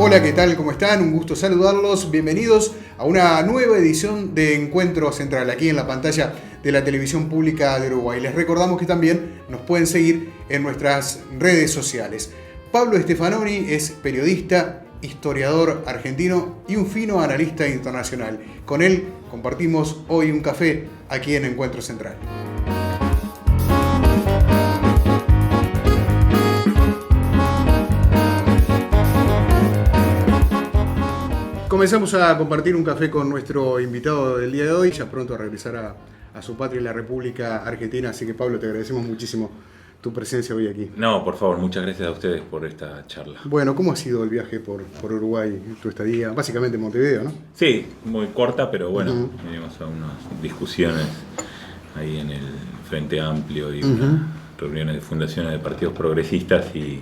Hola, ¿qué tal? ¿Cómo están? Un gusto saludarlos. Bienvenidos a una nueva edición de Encuentro Central, aquí en la pantalla de la televisión pública de Uruguay. Les recordamos que también nos pueden seguir en nuestras redes sociales. Pablo Stefanoni es periodista, historiador argentino y un fino analista internacional. Con él compartimos hoy un café aquí en Encuentro Central. Comenzamos a compartir un café con nuestro invitado del día de hoy, ya pronto a regresar a su patria, la República Argentina. Así que, Pablo, te agradecemos muchísimo tu presencia hoy aquí. No, por favor, muchas gracias a ustedes por esta charla. Bueno, ¿cómo ha sido el viaje por Uruguay, tu estadía? Básicamente en Montevideo, ¿no? Sí, muy corta, pero bueno, venimos a unas discusiones ahí en el Frente Amplio y unas reuniones de fundaciones de partidos progresistas y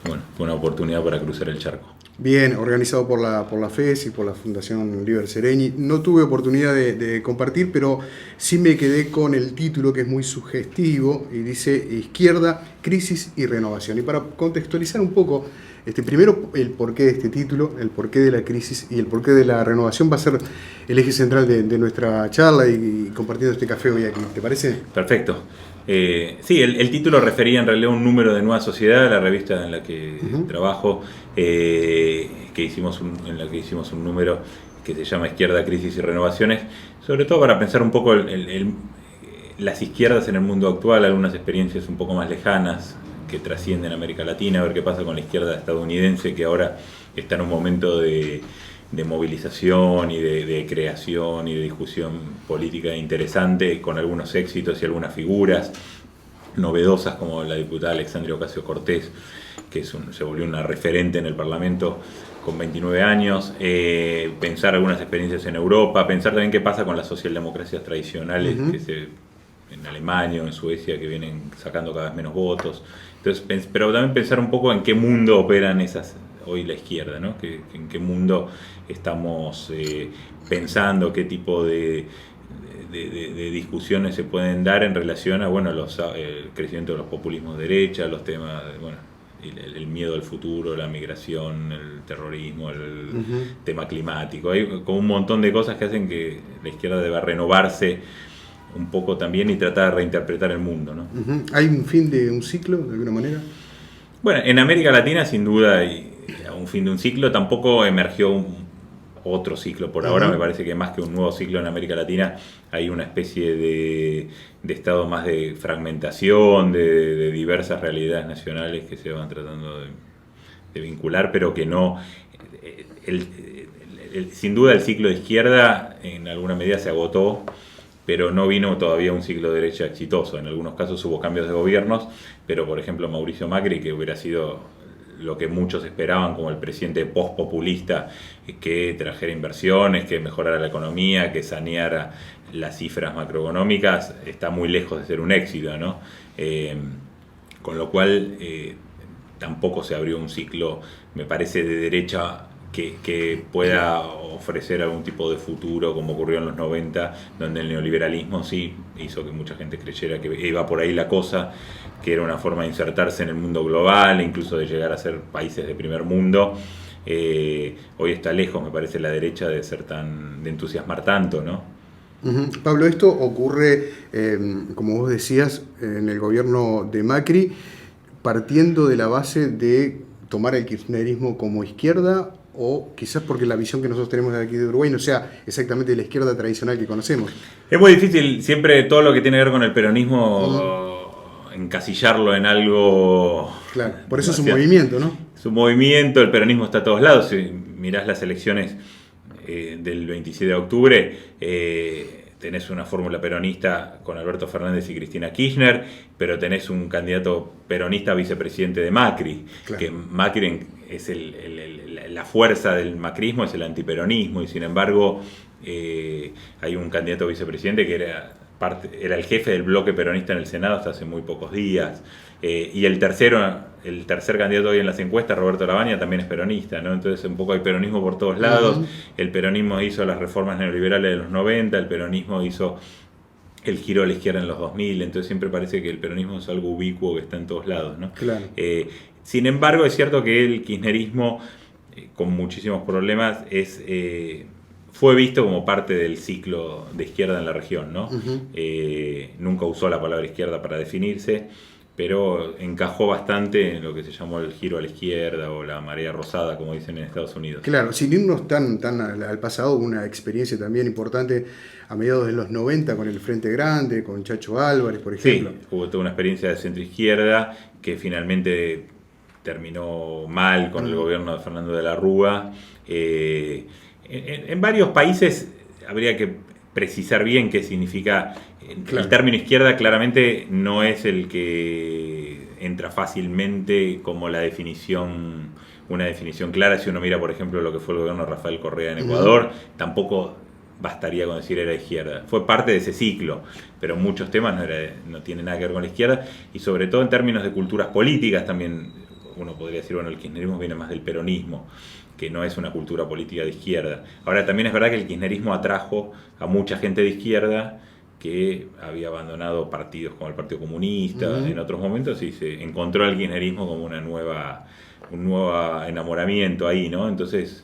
bueno, fue una oportunidad para cruzar el charco. Bien, organizado por la FES y por la Fundación Liber Seregni. No tuve oportunidad de compartir, pero sí me quedé con el título, que es muy sugestivo y dice Izquierda, Crisis y Renovación. Y para contextualizar un poco, primero el porqué de este título, el porqué de la crisis y el porqué de la renovación va a ser el eje central de nuestra charla y compartiendo este café hoy aquí. ¿Te parece? Perfecto. Sí, el título refería en realidad a un número de Nueva Sociedad, la revista en la que trabajo, en la que hicimos un número que se llama Izquierda, Crisis y Renovaciones, sobre todo para pensar un poco las izquierdas en el mundo actual, algunas experiencias un poco más lejanas que trascienden América Latina, a ver qué pasa con la izquierda estadounidense, que ahora está en un momento de movilización y de creación y de discusión política interesante, con algunos éxitos y algunas figuras novedosas como la diputada Alexandria Ocasio-Cortez, que se volvió una referente en el Parlamento con 29 años, pensar algunas experiencias en Europa, pensar también qué pasa con las socialdemocracias tradicionales en Alemania o en Suecia, que vienen sacando cada vez menos votos. Entonces, pero también pensar un poco en qué mundo operan hoy la izquierda, ¿no? En qué mundo estamos pensando, qué tipo de discusiones se pueden dar en relación a el crecimiento de los populismos de derecha, los temas, el miedo al futuro, la migración, el terrorismo, el tema climático. Hay como un montón de cosas que hacen que la izquierda deba renovarse un poco también y tratar de reinterpretar el mundo, ¿no? ¿Hay un fin de un ciclo, de alguna manera? Bueno, en América Latina sin duda hay un fin de un ciclo, tampoco emergió otro ciclo por ahora. Me parece que más que un nuevo ciclo en América Latina hay una especie de estado más de fragmentación, de diversas realidades nacionales que se van tratando de vincular, pero que no... sin duda el ciclo de izquierda en alguna medida se agotó, pero no vino todavía un ciclo de derecha exitoso. En algunos casos hubo cambios de gobiernos, pero por ejemplo Mauricio Macri, que hubiera sido lo que muchos esperaban como el presidente post-populista, que trajera inversiones, que mejorara la economía, que saneara las cifras macroeconómicas, está muy lejos de ser un éxito, ¿no? Con lo cual tampoco se abrió un ciclo, me parece, de derecha que pueda ofrecer algún tipo de futuro, como ocurrió en los 90, donde el neoliberalismo sí hizo que mucha gente creyera que iba por ahí la cosa, que era una forma de insertarse en el mundo global, incluso de llegar a ser países de primer mundo. Hoy está lejos, me parece, la derecha de entusiasmar tanto, ¿no? Pablo, esto ocurre, como vos decías, en el gobierno de Macri, partiendo de la base de tomar el kirchnerismo como izquierda, o quizás porque la visión que nosotros tenemos de aquí de Uruguay no sea exactamente la izquierda tradicional que conocemos. Es muy difícil siempre todo lo que tiene que ver con el peronismo encasillarlo en algo... Claro, por eso es un movimiento, ¿no? Es un movimiento, el peronismo está a todos lados. Si mirás las elecciones del 27 de octubre, tenés una fórmula peronista con Alberto Fernández y Cristina Kirchner, pero tenés un candidato peronista vicepresidente de Macri, claro. Que Macri es la fuerza del macrismo, es el antiperonismo, y sin embargo hay un candidato vicepresidente que era el jefe del bloque peronista en el Senado hasta hace muy pocos días, y el tercer candidato hoy en las encuestas, Roberto Lavagna, también es peronista, ¿no? Entonces un poco hay peronismo por todos lados. El peronismo hizo las reformas neoliberales de los 90, el peronismo hizo el giro a la izquierda en los 2000, entonces siempre parece que el peronismo es algo ubicuo que está en todos lados, ¿no? Claro. Sin embargo, es cierto que el kirchnerismo con muchísimos problemas, fue visto como parte del ciclo de izquierda en la región, ¿no? Nunca usó la palabra izquierda para definirse, pero encajó bastante en lo que se llamó el giro a la izquierda o la marea rosada, como dicen en Estados Unidos. Claro, sin irnos tan al pasado, hubo una experiencia también importante a mediados de los 90 con el Frente Grande, con Chacho Álvarez, por ejemplo. Sí, hubo toda una experiencia de centro-izquierda que finalmente terminó mal con el gobierno de Fernando de la Rúa. En varios países habría que precisar bien qué significa. Claro. El término izquierda claramente no es el que entra fácilmente como una definición clara. Si uno mira, por ejemplo, lo que fue el gobierno de Rafael Correa en Ecuador, tampoco bastaría con decir era izquierda. Fue parte de ese ciclo, pero muchos temas no tienen nada que ver con la izquierda, y sobre todo en términos de culturas políticas también uno podría decir, bueno, el kirchnerismo viene más del peronismo, que no es una cultura política de izquierda. Ahora, también es verdad que el kirchnerismo atrajo a mucha gente de izquierda que había abandonado partidos como el Partido Comunista en otros momentos, y se encontró al kirchnerismo como un nuevo enamoramiento ahí, ¿no? Entonces,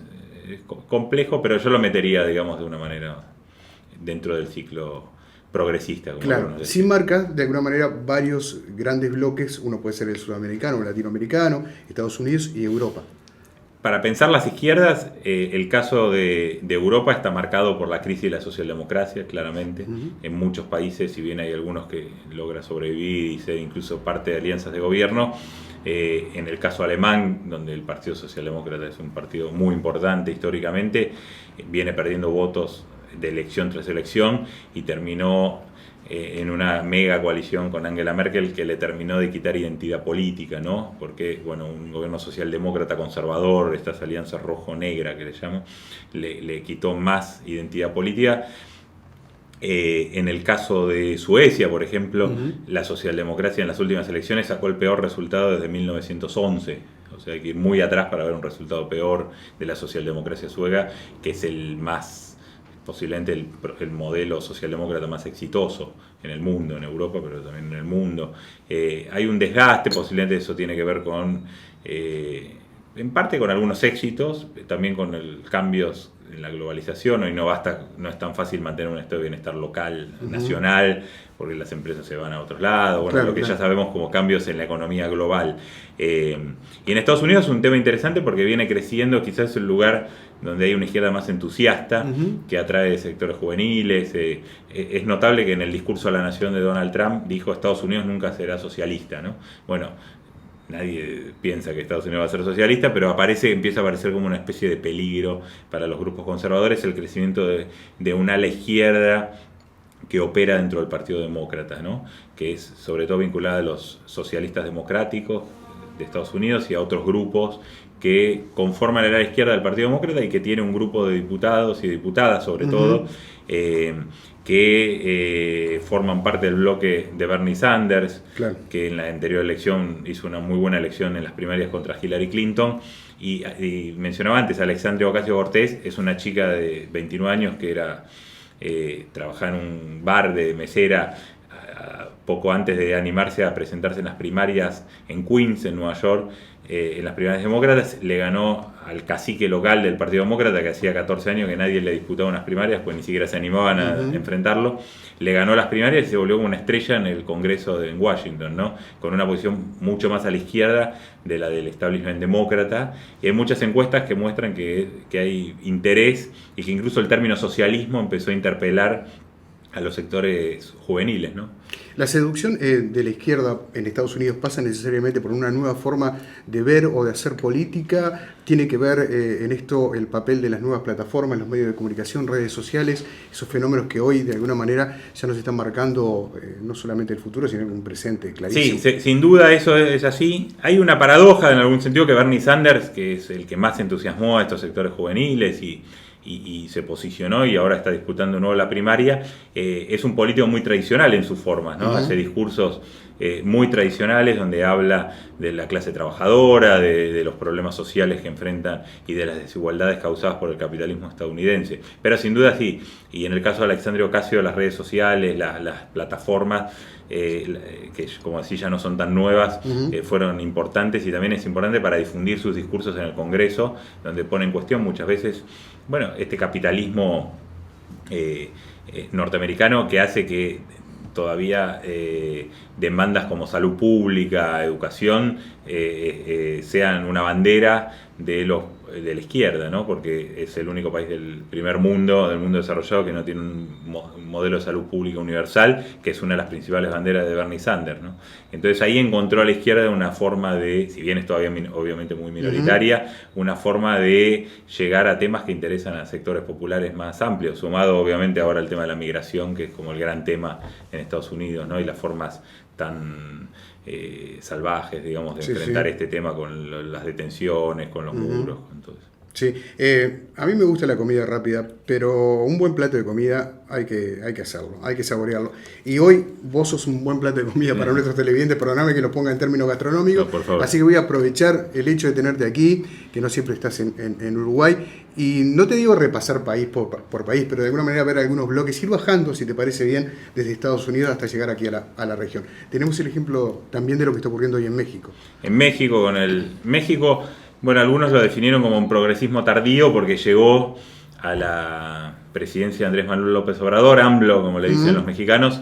es complejo, pero yo lo metería, digamos, de una manera dentro del ciclo progresista. Como claro, sí marca de alguna manera varios grandes bloques. Uno puede ser el sudamericano, el latinoamericano, Estados Unidos y Europa. Para pensar las izquierdas, el caso de Europa está marcado por la crisis de la socialdemocracia, claramente. En muchos países, si bien hay algunos que logran sobrevivir y ser incluso parte de alianzas de gobierno, en el caso alemán, donde el Partido Socialdemócrata es un partido muy importante históricamente, viene perdiendo votos de elección tras elección y terminó en una mega coalición con Angela Merkel que le terminó de quitar identidad política, ¿no? Porque, bueno, un gobierno socialdemócrata conservador, estas alianzas rojo-negra que le llaman, le quitó más identidad política. En el caso de Suecia, por ejemplo, la socialdemocracia en las últimas elecciones sacó el peor resultado desde 1911. O sea, hay que ir muy atrás para ver un resultado peor de la socialdemocracia sueca, que es el más, posiblemente el modelo socialdemócrata más exitoso en el mundo, en Europa, pero también en el mundo. Hay un desgaste, posiblemente eso tiene que ver con, en parte con algunos éxitos, también con cambios en la globalización. Hoy no es tan fácil mantener un estado de bienestar local, nacional, porque las empresas se van a otros lados, bueno, claro, lo que ya sabemos como cambios en la economía global. Y en Estados Unidos es un tema interesante porque viene creciendo, quizás el lugar donde hay una izquierda más entusiasta, que atrae sectores juveniles. Es notable que en el discurso a la nación de Donald Trump dijo: Estados Unidos nunca será socialista, ¿no? Bueno, nadie piensa que Estados Unidos va a ser socialista, pero empieza a aparecer como una especie de peligro para los grupos conservadores el crecimiento de un ala izquierda que opera dentro del Partido Demócrata, ¿no? Que es sobre todo vinculada a los socialistas democráticos de Estados Unidos y a otros grupos que conforman el ala izquierda del Partido Demócrata, y que tiene un grupo de diputados y diputadas, sobre todo, que forman parte del bloque de Bernie Sanders, claro, que en la anterior elección hizo una muy buena elección en las primarias contra Hillary Clinton. Y mencionaba antes, Alexandria Ocasio-Cortez es una chica de 29 años que trabajaba en un bar de mesera poco antes de animarse a presentarse en las primarias en Queens, en Nueva York. En las primarias demócratas le ganó al cacique local del Partido Demócrata, que hacía 14 años que nadie le disputaba unas primarias, pues ni siquiera se animaban a enfrentarlo. Le ganó las primarias y se volvió como una estrella en el Congreso en Washington, ¿no? Con una posición mucho más a la izquierda de la del establishment demócrata. Y hay muchas encuestas que muestran que hay interés, y que incluso el término socialismo empezó a interpelar a los sectores juveniles, ¿no? La seducción de la izquierda en Estados Unidos pasa necesariamente por una nueva forma de ver o de hacer política. Tiene que ver en esto el papel de las nuevas plataformas, los medios de comunicación, redes sociales, esos fenómenos que hoy de alguna manera ya nos están marcando no solamente el futuro, sino un presente clarísimo. Sí, sin duda eso es así. Hay una paradoja en algún sentido, que Bernie Sanders, que es el que más entusiasmó a estos sectores juveniles y se posicionó y ahora está disputando de nuevo la primaria, es un político muy tradicional en sus formas, ¿no? Hace discursos muy tradicionales, donde habla de la clase trabajadora, de los problemas sociales que enfrentan y de las desigualdades causadas por el capitalismo estadounidense. Pero sin duda sí, y en el caso de Alexandria Ocasio, las redes sociales, las plataformas, que como decía ya no son tan nuevas, fueron importantes, y también es importante para difundir sus discursos en el Congreso, donde pone en cuestión muchas veces, bueno, este capitalismo norteamericano que hace que todavía demandas como salud pública, educación, sean una bandera de la izquierda, ¿no? Porque es el único país del primer mundo, del mundo desarrollado, que no tiene un modelo de salud pública universal, que es una de las principales banderas de Bernie Sanders, ¿no? Entonces ahí encontró a la izquierda una forma de, si bien es todavía obviamente muy minoritaria, una forma de llegar a temas que interesan a sectores populares más amplios, sumado obviamente ahora al tema de la migración, que es como el gran tema en Estados Unidos, ¿no? Y las formas tan salvajes, digamos, de enfrentar este tema con las detenciones, con los muros, con todo eso. Sí, a mí me gusta la comida rápida, pero un buen plato de comida hay que hacerlo, hay que saborearlo. Y hoy vos sos un buen plato de comida para nuestros televidentes, perdóname que lo ponga en términos gastronómicos, no, por favor. Así que voy a aprovechar el hecho de tenerte aquí, que no siempre estás en Uruguay, y no te digo repasar país por país, pero de alguna manera ver algunos bloques, ir bajando, si te parece bien, desde Estados Unidos hasta llegar aquí a la región. Tenemos el ejemplo también de lo que está ocurriendo hoy en México. En México, México, bueno, algunos lo definieron como un progresismo tardío porque llegó a la presidencia de Andrés Manuel López Obrador, AMLO, como le dicen los mexicanos,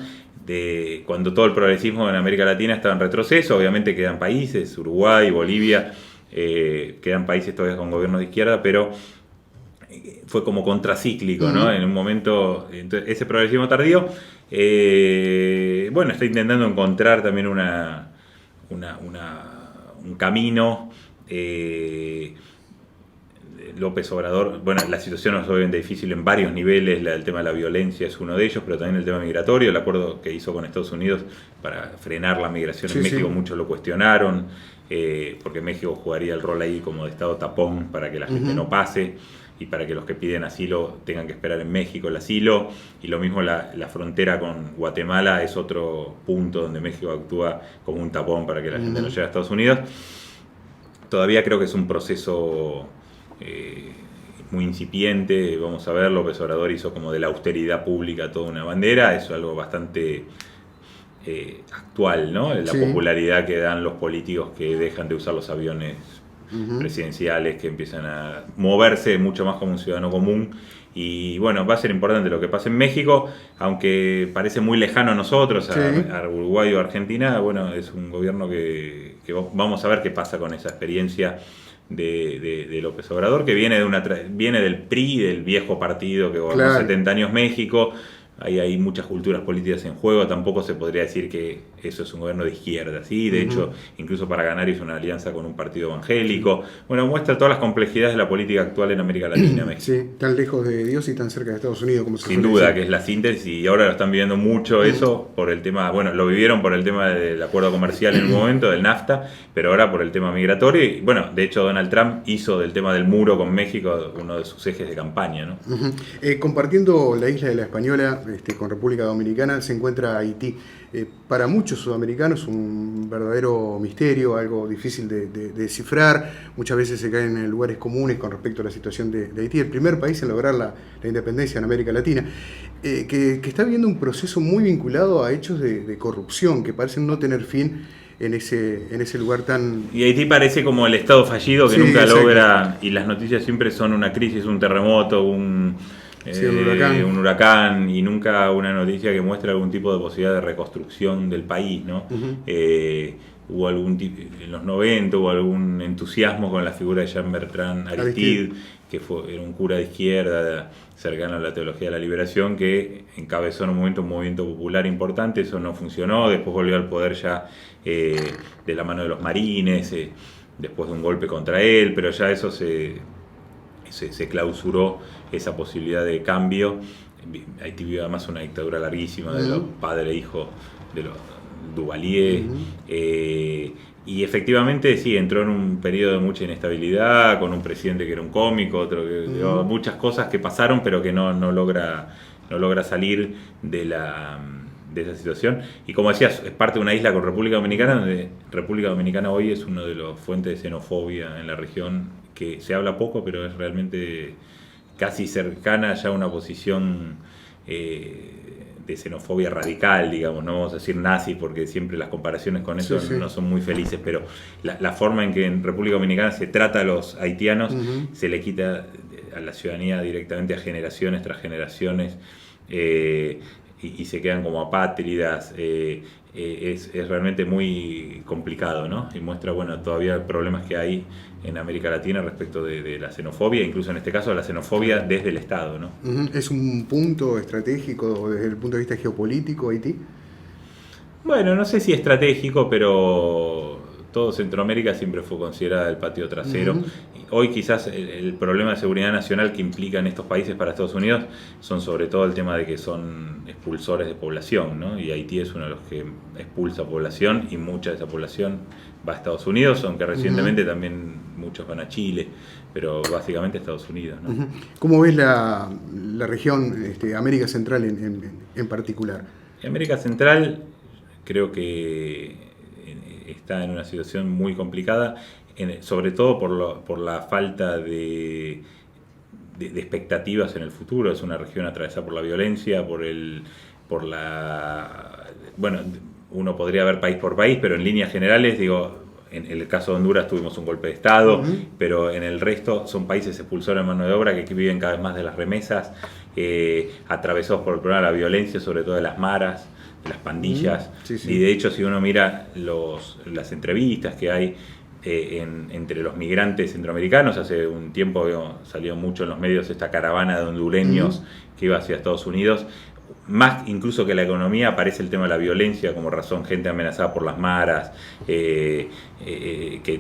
cuando todo el progresismo en América Latina estaba en retroceso. Obviamente quedan países, Uruguay, Bolivia, quedan países todavía con gobiernos de izquierda, pero fue como contracíclico, ¿no? En un momento, entonces, ese progresismo tardío, bueno, está intentando encontrar también un camino. López Obrador, bueno, la situación es obviamente difícil en varios niveles, el tema de la violencia es uno de ellos, pero también el tema migratorio, el acuerdo que hizo con Estados Unidos para frenar la migración en México, muchos lo cuestionaron, porque México jugaría el rol ahí como de estado tapón para que la gente no pase, y para que los que piden asilo tengan que esperar en México el asilo, y lo mismo la frontera con Guatemala es otro punto donde México actúa como un tapón para que la gente no llegue a Estados Unidos. Todavía creo que es un proceso muy incipiente, vamos a ver, López Obrador hizo como de la austeridad pública toda una bandera, eso es algo bastante actual, ¿no? La popularidad que dan los políticos que dejan de usar los aviones presidenciales, que empiezan a moverse mucho más como un ciudadano común. Y bueno, va a ser importante lo que pasa en México, aunque parece muy lejano a nosotros, a Uruguay o Argentina. Bueno, es un gobierno que vamos a ver qué pasa con esa experiencia de López Obrador, que viene del PRI, del viejo partido que gobernó 70 años México. Ahí hay muchas culturas políticas en juego, tampoco se podría decir que eso es un gobierno de izquierda, ¿sí? De hecho, incluso para ganar hizo una alianza con un partido evangélico. Bueno, muestra todas las complejidades de la política actual en América Latina, México. Sí, tan lejos de Dios y tan cerca de Estados Unidos como se Sin duda, que es la síntesis, y ahora lo están viviendo mucho eso por el tema, bueno, lo vivieron por el tema del acuerdo comercial en un momento, del NAFTA, pero ahora por el tema migratorio, y bueno, de hecho Donald Trump hizo del tema del muro con México uno de sus ejes de campaña, ¿no? Compartiendo la isla de la Española con República Dominicana se encuentra Haití. Para muchos sudamericanos un verdadero misterio, algo difícil de descifrar. Muchas veces se caen en lugares comunes con respecto a la situación de Haití, el primer país en lograr la independencia en América Latina, que está viviendo un proceso muy vinculado a hechos de corrupción que parecen no tener fin en ese lugar tan... Y Haití parece como el estado fallido que nunca logra, y las noticias siempre son una crisis, un terremoto, un huracán, y nunca una noticia que muestre algún tipo de posibilidad de reconstrucción del país, ¿no? Hubo en los 90 hubo algún entusiasmo con la figura de Jean-Bertrand Aristide, que era un cura de izquierda cercano a la teología de la liberación, que encabezó en un momento un movimiento popular importante. Eso no funcionó, después volvió al poder ya de la mano de los marines, después de un golpe contra él, pero ya eso se clausuró, esa posibilidad de cambio. Haití vivió además una dictadura larguísima de los padres e hijos de los Duvalier, y efectivamente sí, entró en un periodo de mucha inestabilidad, con un presidente que era un cómico, otro que muchas cosas que pasaron, pero que no logra salir de esa situación. Y como decías, es parte de una isla con República Dominicana, donde República Dominicana hoy es uno de los fuentes de xenofobia en la región, que se habla poco, pero es realmente casi cercana ya a una posición de xenofobia radical, digamos. No vamos a decir nazi, porque siempre las comparaciones con eso no son muy felices, pero la forma en que en República Dominicana se trata a los haitianos, se le quita a la ciudadanía directamente a generaciones tras generaciones, y se quedan como apátridas. Es realmente muy complicado, ¿no? Y muestra, bueno, todavía problemas que hay en América Latina respecto de la xenofobia, incluso en este caso la xenofobia desde el Estado, ¿no? ¿Es un punto estratégico desde el punto de vista geopolítico Haití? Bueno, no sé si estratégico, pero todo Centroamérica siempre fue considerada el patio trasero. Hoy quizás el problema de seguridad nacional que implican estos países para Estados Unidos son sobre todo el tema de que son expulsores de población, ¿no? Y Haití es uno de los que expulsa población, y mucha de esa población va a Estados Unidos, aunque recientemente también muchos van a Chile, pero básicamente a Estados Unidos, ¿no? ¿Cómo ves la región, América Central en particular? América Central creo que está en una situación muy complicada, sobre todo por la falta de expectativas en el futuro. Es una región atravesada por la violencia, bueno, uno podría ver país por país, pero en líneas generales, digo, en el caso de Honduras tuvimos un golpe de Estado, pero en el resto son países expulsores de mano de obra que viven cada vez más de las remesas, atravesados por el problema de la violencia, sobre todo de las maras, de las pandillas. Y de hecho, si uno mira las entrevistas que hay entre los migrantes centroamericanos, hace un tiempo salió mucho en los medios esta caravana de hondureños que iba hacia Estados Unidos. Más incluso que la economía aparece el tema de la violencia como razón, gente amenazada por las maras, que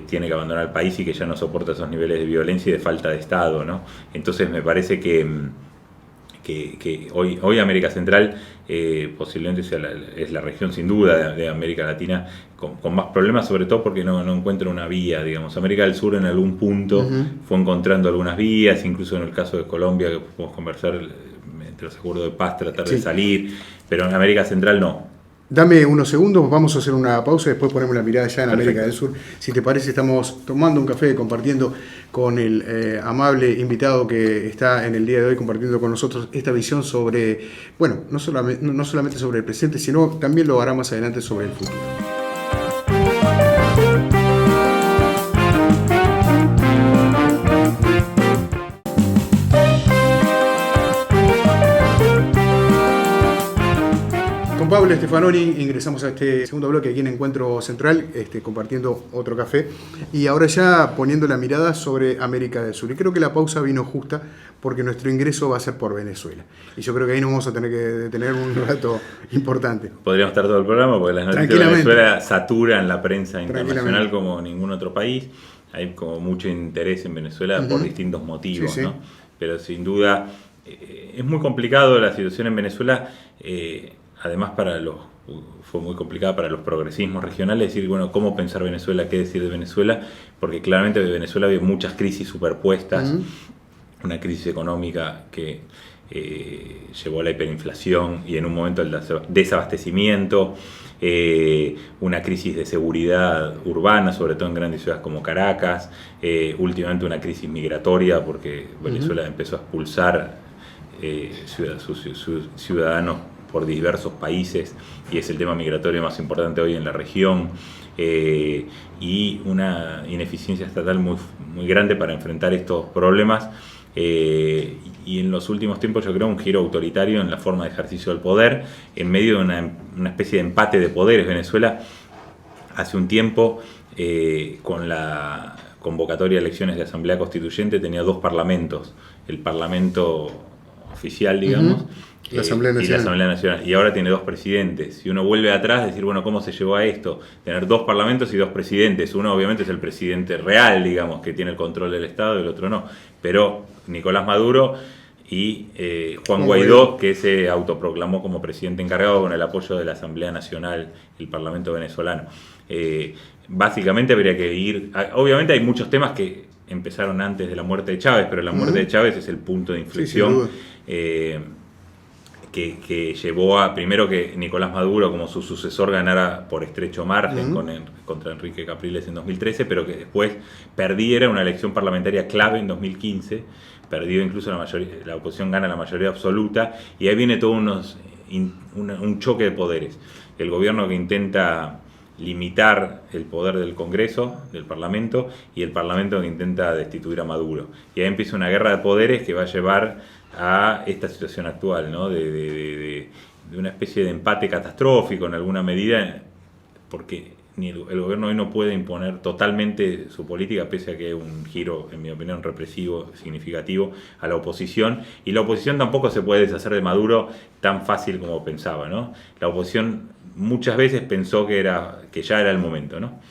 tiene que abandonar el país y que ya no soporta esos niveles de violencia y de falta de Estado, ¿no? Entonces me parece que hoy América Central posiblemente es la región sin duda de América Latina con más problemas, sobre todo porque no encuentra una vía, digamos. América del Sur en algún punto fue encontrando algunas vías, incluso en el caso de Colombia, que podemos conversar, entre los acuerdos de paz, tratar de salir, pero en América Central no. Dame unos segundos, vamos a hacer una pausa y después ponemos la mirada ya en América del Sur. Si te parece, estamos tomando un café, compartiendo con el amable invitado que está en el día de hoy compartiendo con nosotros esta visión sobre, bueno, no solamente sobre el presente, sino también lo hará más adelante sobre el futuro. Con Pablo Stefanoni ingresamos a este segundo bloque aquí en Encuentro Central, compartiendo otro café y ahora ya poniendo la mirada sobre América del Sur. Y creo que la pausa vino justa porque nuestro ingreso va a ser por Venezuela. Y yo creo que ahí nos vamos a tener que detener un rato importante. Podríamos estar todo el programa porque las noticias de Venezuela saturan la prensa internacional como ningún otro país. Hay como mucho interés en Venezuela por distintos motivos, ¿no? Pero sin duda es muy complicado la situación en Venezuela. Además fue muy complicada para los progresismos regionales decir, bueno, cómo pensar Venezuela, qué decir de Venezuela, porque claramente de Venezuela había muchas crisis superpuestas, una crisis económica que llevó a la hiperinflación y en un momento el desabastecimiento, una crisis de seguridad urbana, sobre todo en grandes ciudades como Caracas, últimamente una crisis migratoria porque Venezuela empezó a expulsar sus ciudadanos por diversos países y es el tema migratorio más importante hoy en la región, y una ineficiencia estatal muy, muy grande para enfrentar estos problemas, y en los últimos tiempos yo creo un giro autoritario en la forma de ejercicio del poder en medio de una especie de empate de poderes. Venezuela hace un tiempo, con la convocatoria de elecciones de Asamblea Constituyente, tenía dos parlamentos, el parlamento oficial, digamos, la Asamblea Nacional. Y la Asamblea Nacional. Y ahora tiene dos presidentes. Si uno vuelve atrás, decir, bueno, ¿cómo se llevó a esto? Tener dos parlamentos y dos presidentes. Uno obviamente es el presidente real, digamos, que tiene el control del Estado, y el otro no. Pero Nicolás Maduro y Juan Guaidó, que se autoproclamó como presidente encargado con el apoyo de la Asamblea Nacional, el Parlamento venezolano. Básicamente habría que ir... Obviamente hay muchos temas que empezaron antes de la muerte de Chávez, pero la muerte de Chávez es el punto de inflexión. que llevó a, primero, que Nicolás Maduro como su sucesor ganara por estrecho margen contra Enrique Capriles en 2013, pero que después perdiera una elección parlamentaria clave en 2015, perdió incluso la oposición gana la mayoría absoluta, y ahí viene todo un choque de poderes. El gobierno que intenta limitar el poder del Congreso, del Parlamento, y el Parlamento que intenta destituir a Maduro. Y ahí empieza una guerra de poderes que va a llevar a esta situación actual, ¿no? de una especie de empate catastrófico en alguna medida, porque el gobierno hoy no puede imponer totalmente su política, pese a que hay un giro, en mi opinión, represivo significativo a la oposición, y la oposición tampoco se puede deshacer de Maduro tan fácil como pensaba, ¿no? La oposición muchas veces pensó que ya era el momento, ¿no?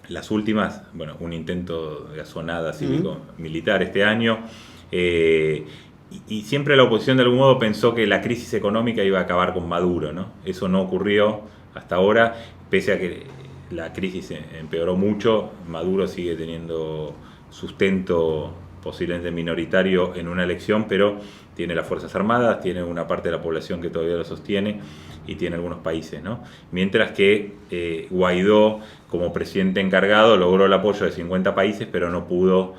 Las últimas, bueno, un intento de asonada cívico-militar este año, y siempre la oposición de algún modo pensó que la crisis económica iba a acabar con Maduro, ¿no? Eso no ocurrió hasta ahora, pese a que la crisis empeoró mucho. Maduro sigue teniendo sustento posiblemente minoritario en una elección, pero tiene las Fuerzas Armadas, tiene una parte de la población que todavía lo sostiene, y tiene algunos países, ¿no? Mientras que Guaidó, como presidente encargado, logró el apoyo de 50 países, pero no pudo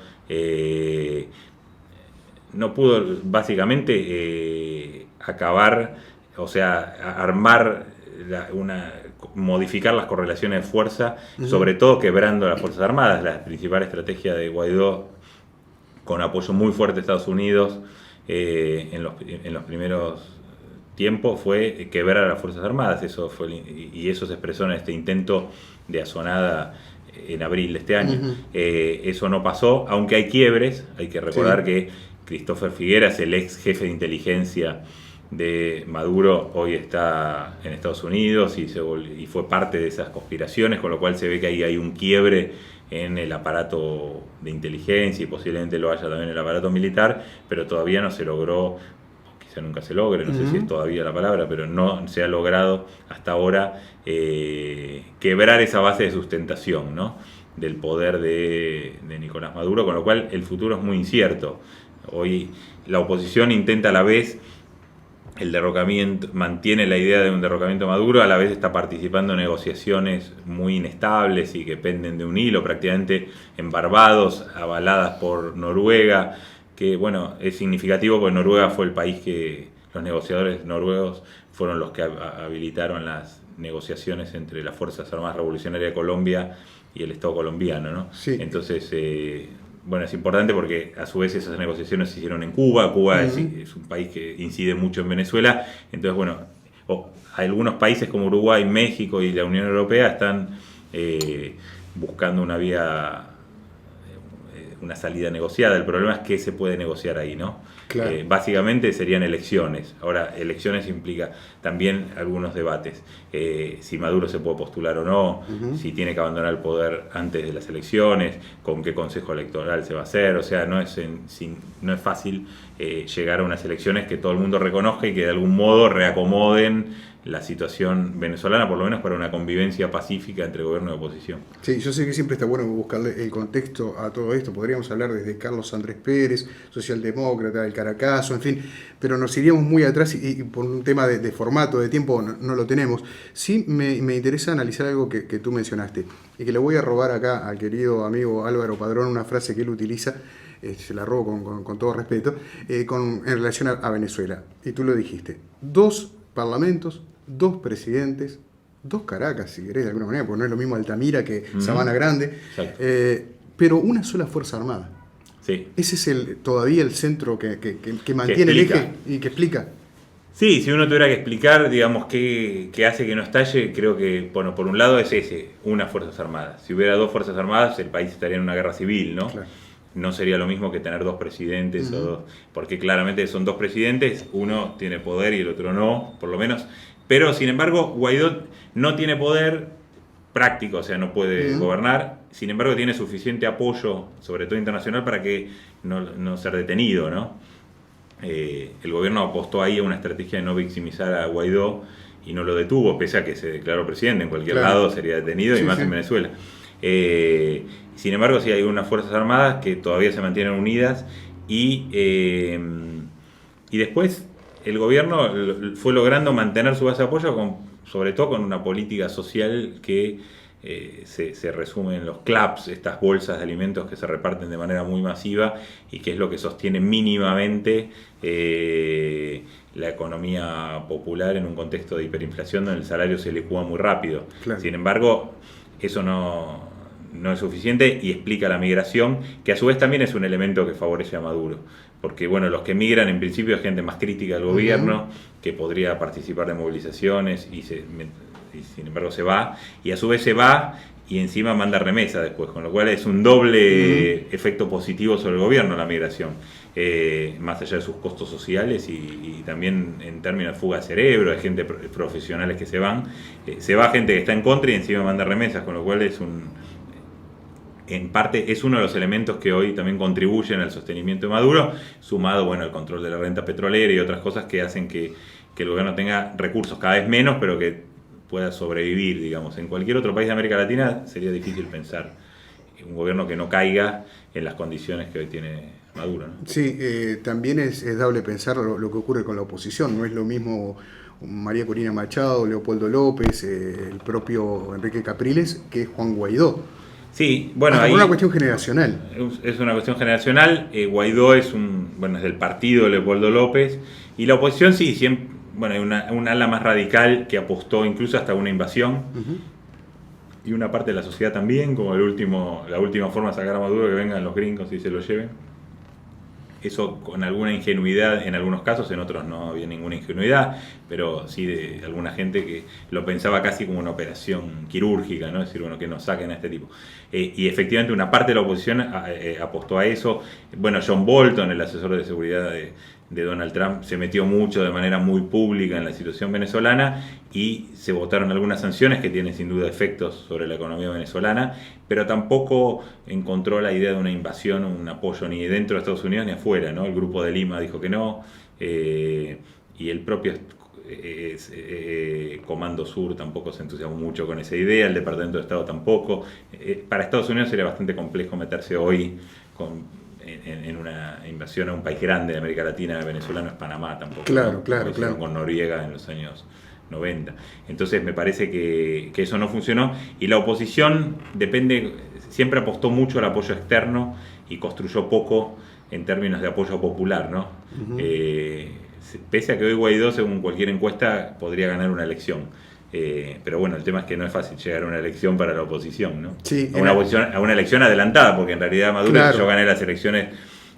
básicamente acabar, o sea, armar modificar las correlaciones de fuerza, sobre todo quebrando las Fuerzas Armadas. La principal estrategia de Guaidó, con apoyo muy fuerte de Estados Unidos en los primeros tiempos, fue quebrar a las Fuerzas Armadas. Eso se expresó en este intento de asonada en abril de este año. Eso no pasó, aunque hay quiebres. Hay que recordar que Christopher Figueras, el ex jefe de inteligencia de Maduro, hoy está en Estados Unidos y fue parte de esas conspiraciones, con lo cual se ve que ahí hay un quiebre en el aparato de inteligencia, y posiblemente lo haya también en el aparato militar, pero todavía no se logró, quizá nunca se logre, no sé si es todavía la palabra, pero no se ha logrado hasta ahora quebrar esa base de sustentación, ¿no?, del poder de Nicolás Maduro, con lo cual el futuro es muy incierto. Hoy la oposición intenta a la vez el derrocamiento, mantiene la idea de un derrocamiento de Maduro, a la vez está participando en negociaciones muy inestables y que penden de un hilo, prácticamente en Barbados, avaladas por Noruega, que bueno, es significativo porque Noruega fue el país que los negociadores noruegos fueron los que habilitaron las negociaciones entre las Fuerzas Armadas Revolucionarias de Colombia y el Estado colombiano, ¿no? Sí. Entonces, bueno, es importante porque a su vez esas negociaciones se hicieron en Cuba. Cuba es un país que incide mucho en Venezuela. Entonces, bueno, algunos países como Uruguay, México y la Unión Europea están buscando una salida negociada. El problema es qué se puede negociar ahí, ¿no? Claro. Básicamente serían elecciones. Ahora, elecciones implica también algunos debates. Si Maduro se puede postular o no, si tiene que abandonar el poder antes de las elecciones, con qué consejo electoral se va a hacer. O sea, no es fácil llegar a unas elecciones que todo el mundo reconozca y que de algún modo reacomoden la situación venezolana, por lo menos para una convivencia pacífica entre gobierno y oposición. Sí, yo sé que siempre está bueno buscarle el contexto a todo esto. Podríamos hablar desde Carlos Andrés Pérez, socialdemócrata del Caracazo, en fin, pero nos iríamos muy atrás y por un tema de formato, de tiempo, no lo tenemos. Sí me interesa analizar algo que tú mencionaste y que le voy a robar acá al querido amigo Álvaro Padrón, una frase que él utiliza, se la robo con todo respeto, en relación a Venezuela. Y tú lo dijiste, 2 parlamentos, 2 presidentes, 2 Caracas, si querés de alguna manera, porque no es lo mismo Altamira que Sabana Grande, pero una sola Fuerza Armada. Sí. Ese es todavía el centro que mantiene el eje y que explica. Sí, si uno tuviera que explicar, digamos, qué hace que no estalle, creo que, bueno, por un lado es una Fuerzas Armadas. Si hubiera 2 Fuerzas Armadas, el país estaría en una guerra civil, ¿no? Claro. No sería lo mismo que tener 2 presidentes, porque claramente son 2 presidentes, uno tiene poder y el otro no, por lo menos. Pero, sin embargo, Guaidó no tiene poder práctico, o sea, no puede gobernar. Sin embargo, tiene suficiente apoyo, sobre todo internacional, para que no ser detenido, ¿no? El gobierno apostó ahí a una estrategia de no victimizar a Guaidó y no lo detuvo, pese a que se declaró presidente. En cualquier lado sería detenido, y más en Venezuela. Sin embargo, sí hay unas Fuerzas Armadas que todavía se mantienen unidas y después el gobierno fue logrando mantener su base de apoyo, sobre todo con una política social que se resume en los CLAPS, estas bolsas de alimentos que se reparten de manera muy masiva y que es lo que sostiene mínimamente la economía popular en un contexto de hiperinflación donde el salario se licúa muy rápido. Claro. Sin embargo, eso no es suficiente y explica la migración, que a su vez también es un elemento que favorece a Maduro. Porque bueno, los que migran en principio es gente más crítica del gobierno, que podría participar de movilizaciones y sin embargo se va, y a su vez se va y encima manda remesa después, con lo cual es un doble efecto positivo sobre el gobierno la migración, más allá de sus costos sociales y también en términos de fuga de cerebro, de gente profesionales que se va gente que está en contra y encima manda remesas, con lo cual en parte es uno de los elementos que hoy también contribuyen al sostenimiento de Maduro, sumado al control de la renta petrolera y otras cosas que hacen que el gobierno tenga recursos cada vez menos, pero que pueda sobrevivir, digamos. En cualquier otro país de América Latina sería difícil pensar un gobierno que no caiga en las condiciones que hoy tiene Maduro, ¿no? Sí, también es dable pensar lo que ocurre con la oposición. No es lo mismo María Corina Machado, Leopoldo López, el propio Enrique Capriles, que Juan Guaidó. Sí, bueno, es una cuestión generacional. Es una cuestión generacional. Guaidó es del partido de Leopoldo López, y la oposición sí, siempre, hay un ala más radical que apostó incluso hasta una invasión, y una parte de la sociedad también, como la última forma de sacar a Maduro, que vengan los gringos y se lo lleven. Eso con alguna ingenuidad en algunos casos, en otros no había ninguna ingenuidad, pero sí de alguna gente que lo pensaba casi como una operación quirúrgica, ¿no? Es decir, que nos saquen a este tipo. Y efectivamente una parte de la oposición apostó a eso. John Bolton, el asesor de seguridad de Donald Trump, se metió mucho de manera muy pública en la situación venezolana y se votaron algunas sanciones que tienen sin duda efectos sobre la economía venezolana, pero tampoco encontró la idea de una invasión o un apoyo ni dentro de Estados Unidos ni afuera, ¿no? El Grupo de Lima dijo que no, y el propio Comando Sur tampoco se entusiasmó mucho con esa idea, el Departamento de Estado tampoco. Para Estados Unidos sería bastante complejo meterse hoy en una invasión a un país grande de América Latina. Venezuela no es Panamá tampoco. Claro. Con Noriega en los años 90. Entonces me parece que eso no funcionó, y la oposición siempre apostó mucho al apoyo externo y construyó poco en términos de apoyo popular, ¿no? Pese a que hoy Guaidó, según cualquier encuesta, podría ganar una elección. Pero el tema es que no es fácil llegar a una elección para la oposición, ¿no? Sí, a una elección adelantada, porque en realidad Maduro, claro. Yo gané las elecciones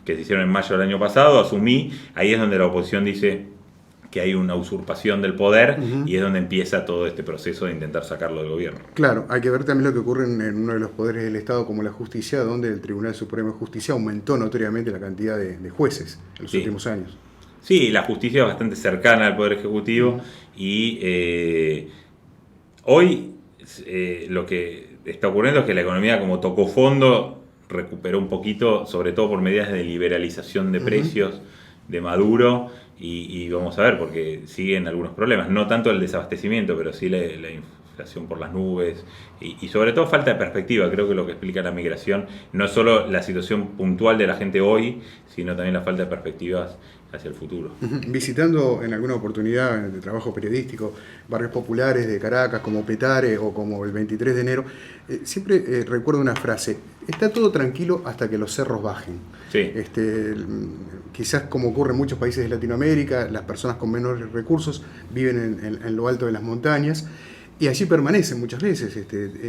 que se hicieron en mayo del año pasado, asumí, ahí es donde la oposición dice que hay una usurpación del poder, y es donde empieza todo este proceso de intentar sacarlo del gobierno. Claro, hay que ver también lo que ocurre en uno de los poderes del Estado, como la justicia, donde el Tribunal Supremo de Justicia aumentó notoriamente la cantidad de jueces en los últimos años. Sí, la justicia es bastante cercana al Poder Ejecutivo, y hoy lo que está ocurriendo es que la economía, como tocó fondo, recuperó un poquito, sobre todo por medidas de liberalización de precios de Maduro, y vamos a ver, porque siguen algunos problemas, no tanto el desabastecimiento, pero sí la inflación por las nubes, y sobre todo falta de perspectiva. Creo que lo que explica la migración no es solo la situación puntual de la gente hoy, sino también la falta de perspectivas hacia el futuro. Visitando en alguna oportunidad de trabajo periodístico barrios populares de Caracas como Petare o como el 23 de enero, siempre recuerdo una frase: está todo tranquilo hasta que los cerros bajen. Sí. Quizás, como ocurre en muchos países de Latinoamérica, las personas con menores recursos viven en lo alto de las montañas y allí permanecen muchas veces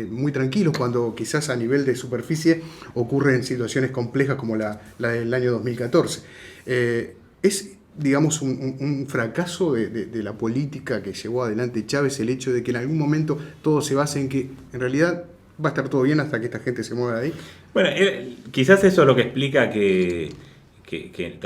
muy tranquilos, cuando quizás a nivel de superficie ocurren situaciones complejas como la del año 2014. Es, digamos, un fracaso de la política que llevó adelante Chávez, el hecho de que en algún momento todo se base en que en realidad va a estar todo bien hasta que esta gente se mueva de ahí. Bueno, quizás eso es lo que explica que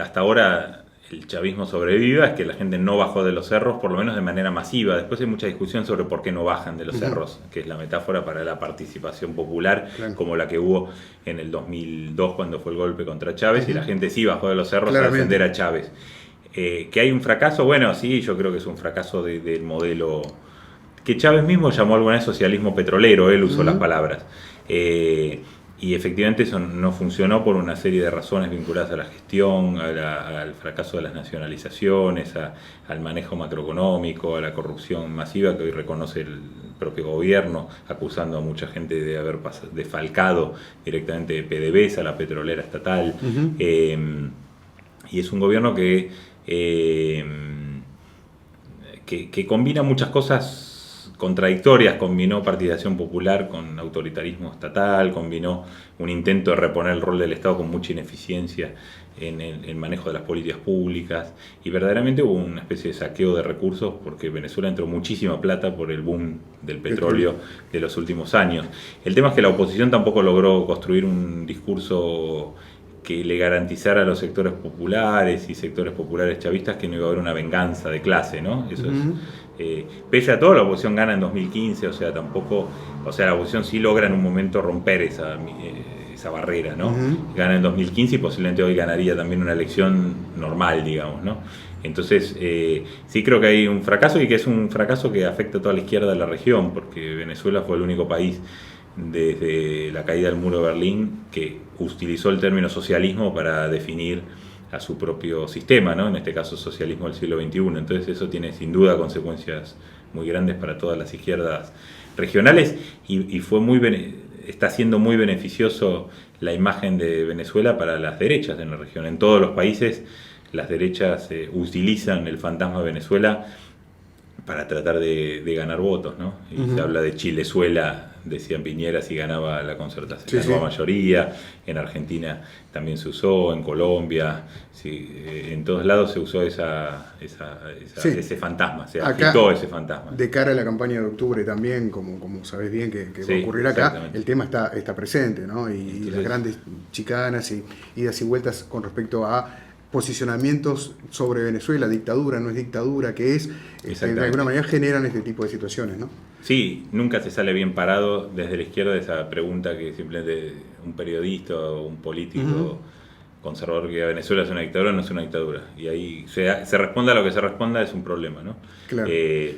hasta ahora el chavismo sobreviva, es que la gente no bajó de los cerros, por lo menos de manera masiva. Después hay mucha discusión sobre por qué no bajan de los cerros, que es la metáfora para la participación popular, claro, como la que hubo en el 2002 cuando fue el golpe contra Chávez, y la gente sí bajó de los cerros a defender a Chávez. Que hay un fracaso, bueno, sí, yo creo que es un fracaso del modelo que Chávez mismo llamó alguna vez socialismo petrolero, él usó las palabras. Y efectivamente eso no funcionó por una serie de razones vinculadas a la gestión, al fracaso de las nacionalizaciones, al manejo macroeconómico, a la corrupción masiva que hoy reconoce el propio gobierno, acusando a mucha gente de haber defalcado directamente de PDVSA, la petrolera estatal. Uh-huh. Y es un gobierno que combina muchas cosas contradictorias, combinó partidización popular con autoritarismo estatal, combinó un intento de reponer el rol del Estado con mucha ineficiencia en el manejo de las políticas públicas, y verdaderamente hubo una especie de saqueo de recursos porque Venezuela entró muchísima plata por el boom del petróleo de los últimos años. El tema es que la oposición tampoco logró construir un discurso que le garantizara a los sectores populares y sectores populares chavistas que no iba a haber una venganza de clase, ¿no? Eso es, pese a todo, la oposición gana en 2015, o sea, la oposición sí logra en un momento romper esa barrera, ¿no? Gana en 2015 y posiblemente hoy ganaría también una elección normal, digamos, ¿no? Entonces, sí creo que hay un fracaso, y que es un fracaso que afecta a toda la izquierda de la región, porque Venezuela fue el único país desde la caída del muro de Berlín que utilizó el término socialismo para definir a su propio sistema, ¿no? En este caso socialismo del siglo XXI. Entonces eso tiene sin duda consecuencias muy grandes para todas las izquierdas regionales, y está siendo muy beneficioso la imagen de Venezuela para las derechas en la región. En todos los países las derechas utilizan el fantasma de Venezuela para tratar de ganar votos, ¿no? Y se habla de Chilezuela, decían Piñera, si ganaba la Concertación, la nueva mayoría. En Argentina también se usó, en Colombia, en todos lados se usó ese fantasma, se agitó ese fantasma. De cara a la campaña de octubre también, como sabés bien que va a ocurrir acá, el tema está presente, ¿no? Y las grandes chicanas y idas y vueltas con respecto a posicionamientos sobre Venezuela, dictadura, no es dictadura, ¿qué es? De alguna manera generan este tipo de situaciones, ¿no? Sí, nunca se sale bien parado desde la izquierda esa pregunta que simplemente un periodista o un político conservador que Venezuela es una dictadura, no es una dictadura. Y ahí se responda a lo que se responda, es un problema, ¿no? Claro.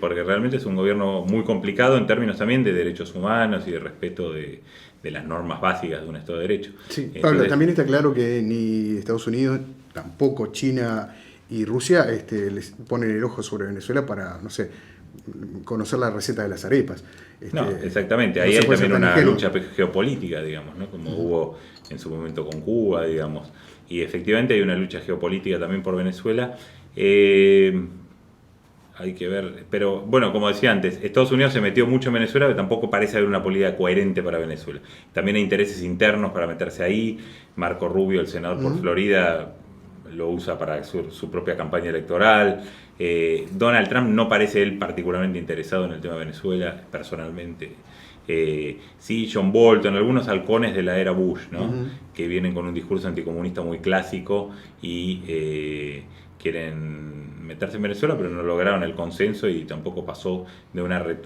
Porque realmente es un gobierno muy complicado en términos también de derechos humanos y de respeto de las normas básicas de un Estado de Derecho. Sí, Pablo, entonces, también está claro que ni Estados Unidos, tampoco China y Rusia les ponen el ojo sobre Venezuela para, no sé, conocer la receta de las arepas. No, exactamente. Ahí hay también una lucha geopolítica, digamos, ¿no? Como hubo en su momento con Cuba, digamos. Y efectivamente hay una lucha geopolítica también por Venezuela. Hay que ver, pero bueno, como decía antes, Estados Unidos se metió mucho en Venezuela, pero tampoco parece haber una política coherente para Venezuela. También hay intereses internos para meterse ahí. Marco Rubio, el senador por Florida, lo usa para su propia campaña electoral. Donald Trump no parece él particularmente interesado en el tema de Venezuela, personalmente. Sí, John Bolton, algunos halcones de la era Bush, ¿no? Que vienen con un discurso anticomunista muy clásico y quieren meterse en Venezuela, pero no lograron el consenso y tampoco pasó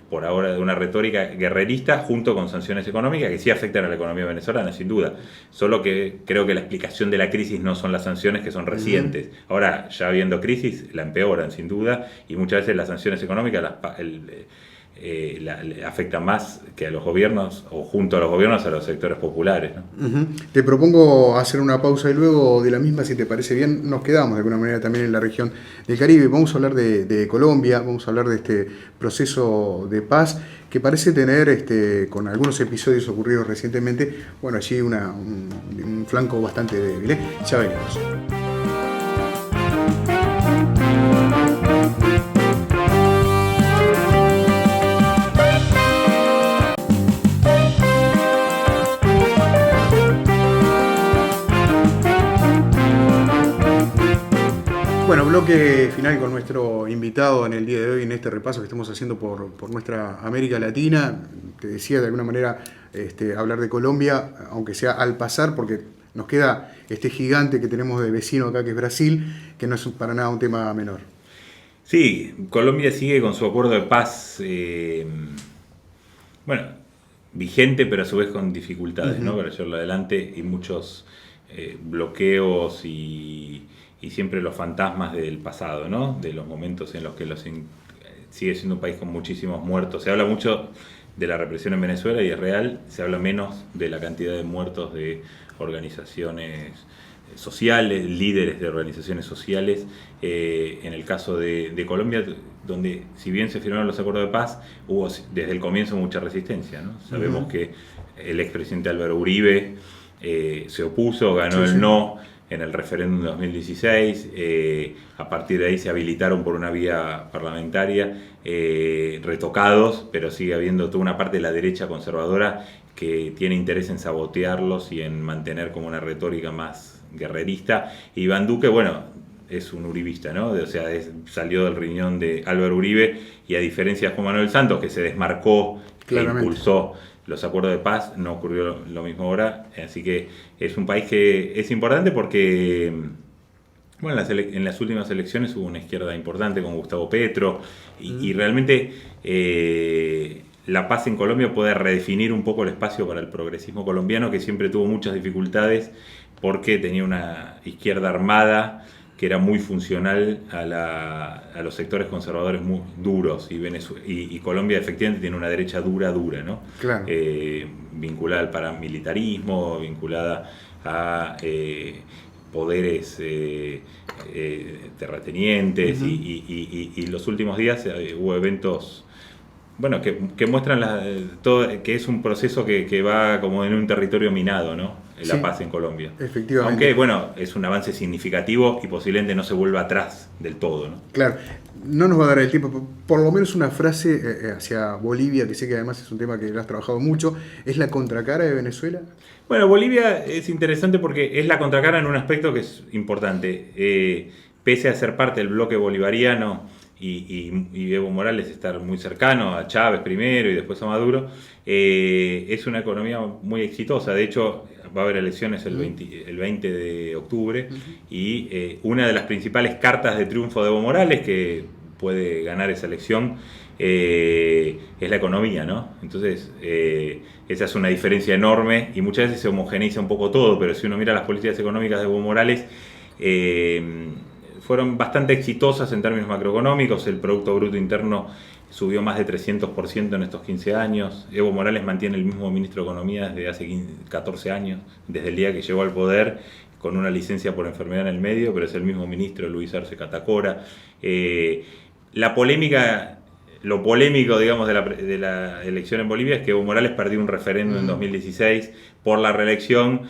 por ahora de una retórica guerrerista junto con sanciones económicas que sí afectan a la economía venezolana, sin duda. Solo que creo que la explicación de la crisis no son las sanciones, que son recientes. Ahora, ya habiendo crisis, la empeoran, sin duda, y muchas veces las sanciones económicas afectan más que a los gobiernos, o junto a los gobiernos, a los sectores populares, ¿no? Te propongo hacer una pausa y luego de la misma, si te parece bien, nos quedamos de alguna manera también en la región del Caribe. Vamos a hablar de Colombia, vamos a hablar de este proceso de paz que parece tener, con algunos episodios ocurridos recientemente, bueno, allí un flanco bastante débil, ¿eh? Ya venimos. Bueno, bloque final con nuestro invitado en el día de hoy en este repaso que estamos haciendo por nuestra América Latina. Te decía de alguna manera hablar de Colombia, aunque sea al pasar, porque nos queda este gigante que tenemos de vecino acá, que es Brasil, que no es para nada un tema menor. Sí, Colombia sigue con su acuerdo de paz, vigente, pero a su vez con dificultades, ¿no? Para llevarlo adelante, y muchos bloqueos y siempre los fantasmas del pasado, ¿no? De los momentos en los que sigue siendo un país con muchísimos muertos. Se habla mucho de la represión en Venezuela y es real, se habla menos de la cantidad de muertos de organizaciones sociales, líderes de organizaciones sociales. En el caso de Colombia, donde si bien se firmaron los acuerdos de paz, hubo desde el comienzo mucha resistencia, ¿no? Sabemos que el expresidente Álvaro Uribe se opuso, ganó el no en el referéndum de 2016, a partir de ahí se habilitaron por una vía parlamentaria, retocados, pero sigue habiendo toda una parte de la derecha conservadora que tiene interés en sabotearlos y en mantener como una retórica más guerrerista. Y Iván Duque, bueno, es un uribista, ¿no? O sea, salió del riñón de Álvaro Uribe y a diferencia de Juan Manuel Santos, que se desmarcó e impulsó los acuerdos de paz, no ocurrió lo mismo ahora. Así que es un país que es importante porque, bueno, en las últimas elecciones hubo una izquierda importante con Gustavo Petro y realmente la paz en Colombia puede redefinir un poco el espacio para el progresismo colombiano, que siempre tuvo muchas dificultades porque tenía una izquierda armada que era muy funcional a los sectores conservadores muy duros, y Colombia efectivamente tiene una derecha dura, ¿no? Claro. Vinculada al paramilitarismo, vinculada a poderes terratenientes, y los últimos días hubo eventos, bueno, que muestran que es un proceso que va como en un territorio minado, ¿no? La paz en Colombia. Efectivamente. Aunque, bueno, es un avance significativo y posiblemente no se vuelva atrás del todo, ¿no? Claro, no nos va a dar el tiempo. Por lo menos una frase hacia Bolivia, que sé que además es un tema que has trabajado mucho, ¿es la contracara de Venezuela? Bueno, Bolivia es interesante porque es la contracara en un aspecto que es importante. Pese a ser parte del bloque bolivariano y Evo Morales estar muy cercano a Chávez primero y después a Maduro, es una economía muy exitosa. De hecho, va a haber elecciones el 20 de octubre y una de las principales cartas de triunfo de Evo Morales, que puede ganar esa elección, es la economía, ¿no? Entonces, esa es una diferencia enorme y muchas veces se homogeneiza un poco todo, pero si uno mira las políticas económicas de Evo Morales, fueron bastante exitosas en términos macroeconómicos. El Producto Bruto Interno subió más de 300% en estos 15 años. Evo Morales mantiene el mismo ministro de Economía desde hace 14 años, desde el día que llegó al poder, con una licencia por enfermedad en el medio, pero es el mismo ministro, Luis Arce Catacora. Lo polémico, digamos, de la elección en Bolivia es que Evo Morales perdió un referéndum en 2016 por la reelección,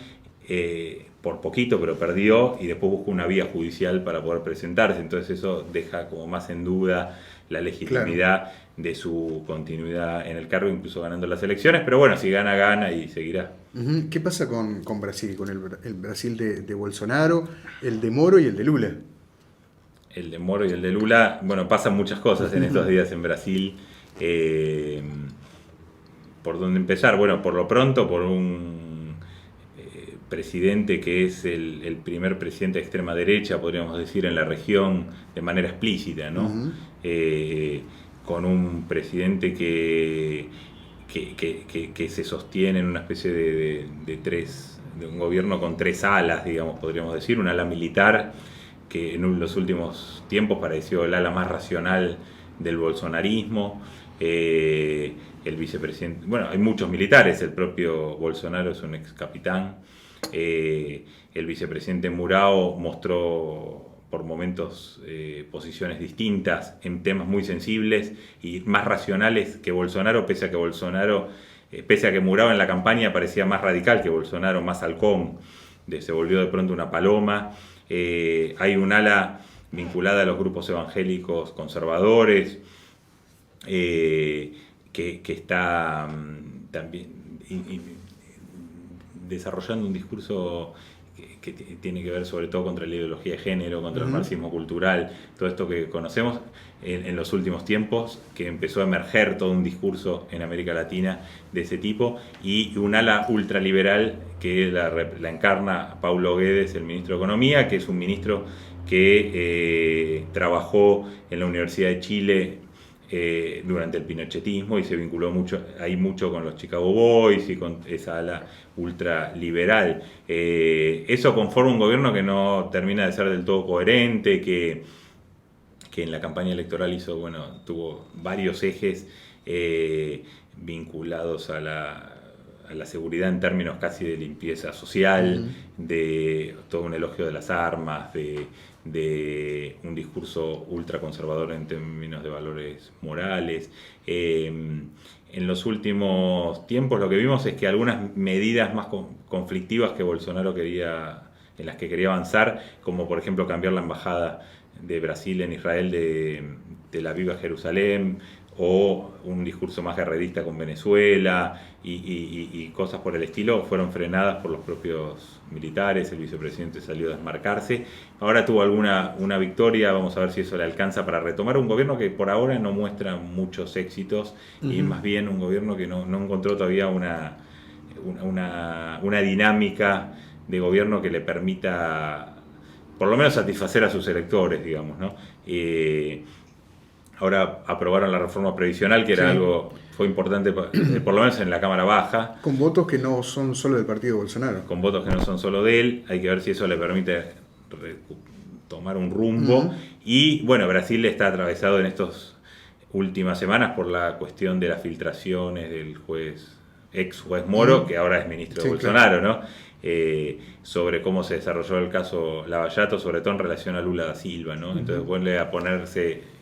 por poquito, pero perdió, y después buscó una vía judicial para poder presentarse. Entonces eso deja como más en duda la legitimidad de su continuidad en el cargo, incluso ganando las elecciones. Pero bueno, si gana, gana y seguirá. ¿Qué pasa con Brasil? Con el Brasil de Bolsonaro, el de Moro y el de Lula. El de Moro y el de Lula, bueno, pasan muchas cosas en estos días en Brasil. ¿Por dónde empezar? Bueno, por lo pronto, por un presidente que es el primer presidente de extrema derecha, podríamos decir, en la región de manera explícita, ¿no? Con un presidente que se sostiene en una especie de un gobierno con tres alas, digamos, podríamos decir, un ala militar que en los últimos tiempos pareció el ala más racional del bolsonarismo. El vicepresidente, bueno, hay muchos militares, el propio Bolsonaro es un ex capitán. El vicepresidente Murao mostró por momentos posiciones distintas en temas muy sensibles y más racionales que Bolsonaro, pese a que Murao en la campaña parecía más radical que Bolsonaro, más halcón, se volvió de pronto una paloma. Hay un ala vinculada a los grupos evangélicos conservadores que está también desarrollando un discurso que tiene que ver sobre todo contra la ideología de género, contra el marxismo cultural, todo esto que conocemos en los últimos tiempos, que empezó a emerger todo un discurso en América Latina de ese tipo, y un ala ultraliberal que la encarna Paulo Guedes, el ministro de Economía, que es un ministro que trabajó en la Universidad de Chile durante el pinochetismo y se vinculó mucho con los Chicago Boys y con esa ala ultraliberal. Eso conforma un gobierno que no termina de ser del todo coherente, que en la campaña electoral tuvo varios ejes vinculados a la seguridad en términos casi de limpieza social, de todo un elogio de las armas, de un discurso ultraconservador en términos de valores morales. En los últimos tiempos lo que vimos es que algunas medidas más conflictivas que Bolsonaro en las que quería avanzar, como por ejemplo cambiar la embajada de Brasil en Israel de Tel Aviv a Jerusalén, o un discurso más guerrerista con Venezuela y cosas por el estilo, fueron frenadas por los propios militares. El vicepresidente salió a desmarcarse. Ahora tuvo una victoria, vamos a ver si eso le alcanza para retomar un gobierno que por ahora no muestra muchos éxitos, y más bien un gobierno que no encontró todavía una dinámica de gobierno que le permita por lo menos satisfacer a sus electores, digamos, ¿no? Ahora aprobaron la reforma previsional, que era fue importante, por lo menos en la Cámara Baja. Con votos que no son solo del partido Bolsonaro. Con votos que no son solo de él. Hay que ver si eso le permite tomar un rumbo. Y bueno, Brasil está atravesado en estas últimas semanas por la cuestión de las filtraciones del ex juez Moro, que ahora es ministro de Bolsonaro, claro, ¿no? Sobre cómo se desarrolló el caso Lavallato, sobre todo en relación a Lula da Silva, ¿no? Entonces vuelve a ponerse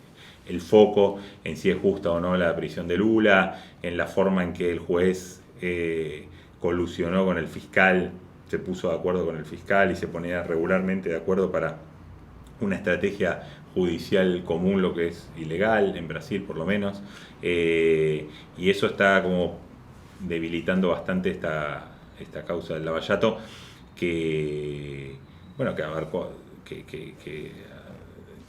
el foco en si es justa o no la prisión de Lula, en la forma en que el juez colusionó con el fiscal, se puso de acuerdo con el fiscal y se ponía regularmente de acuerdo para una estrategia judicial común, lo que es ilegal en Brasil por lo menos, y eso está como debilitando bastante esta causa del Lavallato, que abarcó, que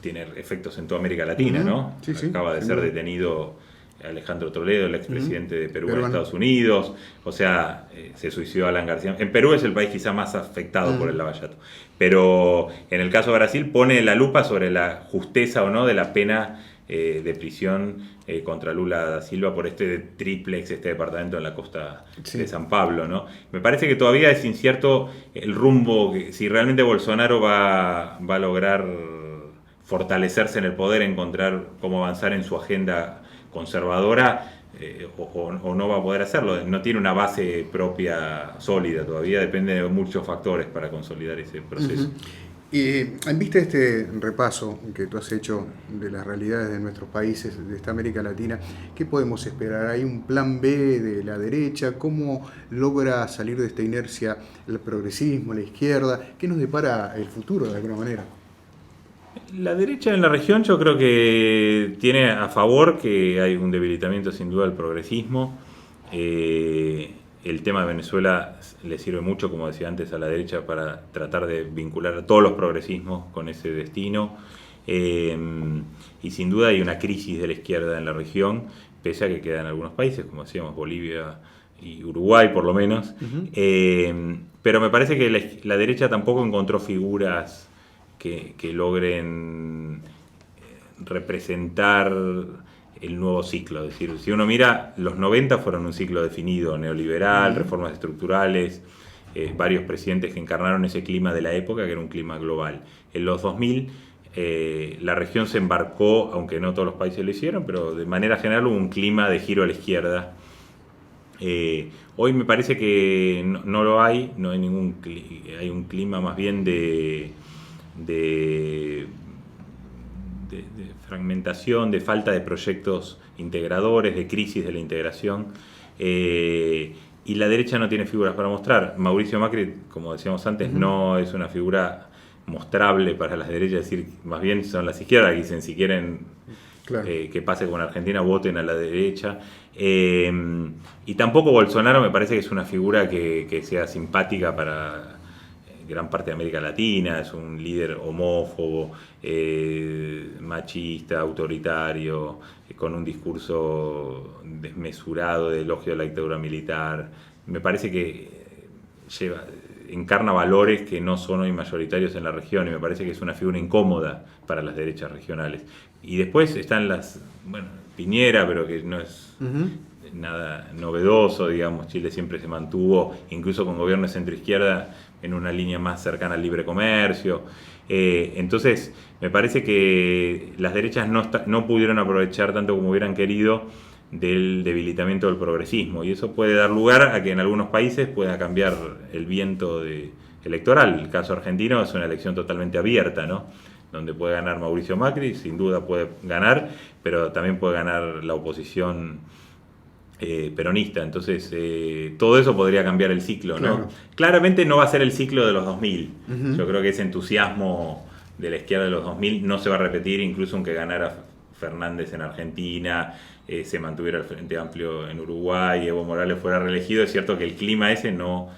tiene efectos en toda América Latina, ¿no? Sí, Acaba de ser detenido Alejandro Toledo, el expresidente de Perú en Estados Unidos. O sea, se suicidó Alan García. En Perú es el país quizá más afectado por el Lavallato. Pero en el caso de Brasil pone la lupa sobre la justeza o no de la pena de prisión contra Lula da Silva por este triplex, este departamento en la costa de San Pablo, ¿no? Me parece que todavía es incierto el rumbo, si realmente Bolsonaro va a lograr fortalecerse en el poder, encontrar cómo avanzar en su agenda conservadora, o no va a poder hacerlo. No tiene una base propia sólida todavía, depende de muchos factores para consolidar ese proceso. Y en vista de este repaso que tú has hecho de las realidades de nuestros países, de esta América Latina, ¿qué podemos esperar? ¿Hay un plan B de la derecha? ¿Cómo logra salir de esta inercia el progresismo, la izquierda? ¿Qué nos depara el futuro de alguna manera? La derecha en la región yo creo que tiene a favor que hay un debilitamiento sin duda del progresismo. El tema de Venezuela le sirve mucho, como decía antes, a la derecha para tratar de vincular a todos los progresismos con ese destino. Y sin duda hay una crisis de la izquierda en la región, pese a que quedan algunos países, como decíamos, Bolivia y Uruguay por lo menos. Pero me parece que la derecha tampoco encontró figuras que logren representar el nuevo ciclo. Es decir, si uno mira, los 90 fueron un ciclo definido, neoliberal, reformas estructurales, varios presidentes que encarnaron ese clima de la época, que era un clima global. En los 2000 la región se embarcó, aunque no todos los países lo hicieron, pero de manera general hubo un clima de giro a la izquierda. Hoy me parece que no lo hay, no hay hay un clima más bien de fragmentación, de falta de proyectos integradores, de crisis de la integración, y la derecha no tiene figuras para mostrar. Mauricio Macri, como decíamos antes, no es una figura mostrable para las derechas, es decir, más bien son las izquierdas que dicen si quieren que pase con Argentina, voten a la derecha. Y tampoco Bolsonaro me parece que es una figura que sea simpática para gran parte de América Latina. Es un líder homófobo, machista, autoritario, con un discurso desmesurado de elogio a la dictadura militar. Me parece que encarna valores que no son hoy mayoritarios en la región, y me parece que es una figura incómoda para las derechas regionales. Y después están Piñera, pero que no es nada novedoso, digamos. Chile siempre se mantuvo, incluso con gobiernos centro-izquierda, en una línea más cercana al libre comercio. Entonces, me parece que las derechas no pudieron aprovechar tanto como hubieran querido del debilitamiento del progresismo, y eso puede dar lugar a que en algunos países pueda cambiar el viento electoral. El caso argentino es una elección totalmente abierta, ¿no? Donde puede ganar Mauricio Macri, sin duda puede ganar, pero también puede ganar la oposición peronista. Entonces, todo eso podría cambiar el ciclo, ¿no? Claro. Claramente no va a ser el ciclo de los 2000. Ujú. Yo creo que ese entusiasmo de la izquierda de los 2000 no se va a repetir, incluso aunque ganara Fernández en Argentina, se mantuviera el Frente Amplio en Uruguay, Evo Morales fuera reelegido. Es cierto que el clima ese no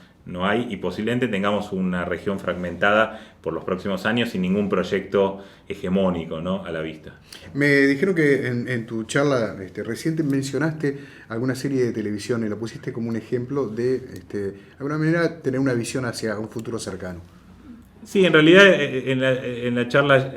hay, y posiblemente tengamos una región fragmentada por los próximos años sin ningún proyecto hegemónico, ¿no?, a la vista. Me dijeron que en tu charla reciente mencionaste alguna serie de televisión y la pusiste como un ejemplo de alguna manera tener una visión hacia un futuro cercano. Sí, en realidad en la charla,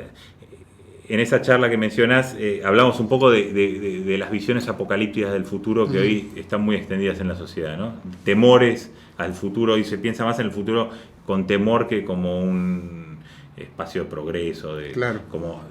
en esa charla que mencionás, hablamos un poco de las visiones apocalípticas del futuro que hoy están muy extendidas en la sociedad, ¿no? Temores al futuro, y se piensa más en el futuro con temor que como un espacio de progreso, Claro. como